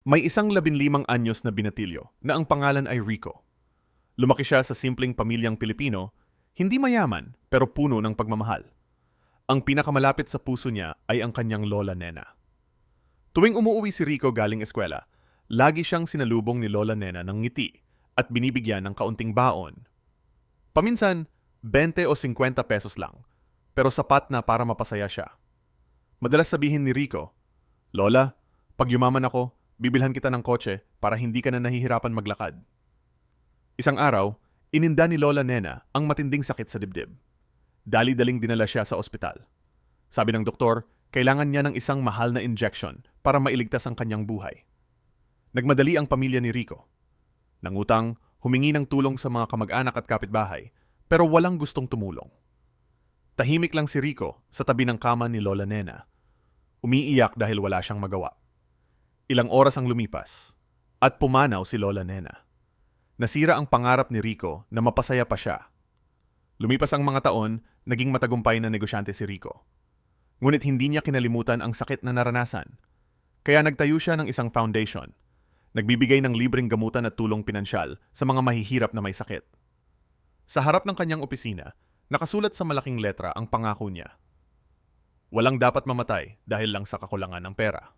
May isang 15 anyos na binatilyo na ang pangalan ay Rico. Lumaki siya sa simpleng pamilyang Pilipino, hindi mayaman pero puno ng pagmamahal. Ang pinakamalapit sa puso niya ay ang kanyang lola Nena. Tuwing umuuwi si Rico galing eskwela, lagi siyang sinalubong ni Lola Nena ng ngiti at binibigyan ng kaunting baon. Paminsan, 20 o 50 pesos lang, pero sapat na para mapasaya siya. Madalas sabihin ni Rico, "Lola, pag yumaman ako, bibilhan kita ng kotse para hindi ka na nahihirapan maglakad." Isang araw, ininda ni Lola Nena ang matinding sakit sa dibdib. Dali-daling dinala siya sa ospital. Sabi ng doktor, kailangan niya ng isang mahal na injection para mailigtas ang kanyang buhay. Nagmadali ang pamilya ni Rico. Nangutang, humingi ng tulong sa mga kamag-anak at kapitbahay, pero walang gustong tumulong. Tahimik lang si Rico sa tabi ng kama ni Lola Nena. Umiiyak dahil wala siyang magawa. Ilang oras ang lumipas, at pumanaw si Lola Nena. Nasira ang pangarap ni Rico na mapasaya pa siya. Lumipas ang mga taon, naging matagumpay na negosyante si Rico. Ngunit hindi niya kinalimutan ang sakit na naranasan. Kaya nagtayo siya ng isang foundation. Nagbibigay ng libreng gamutan at tulong pinansyal sa mga mahihirap na may sakit. Sa harap ng kanyang opisina, nakasulat sa malaking letra ang pangako niya. Walang dapat mamatay dahil lang sa kakulangan ng pera.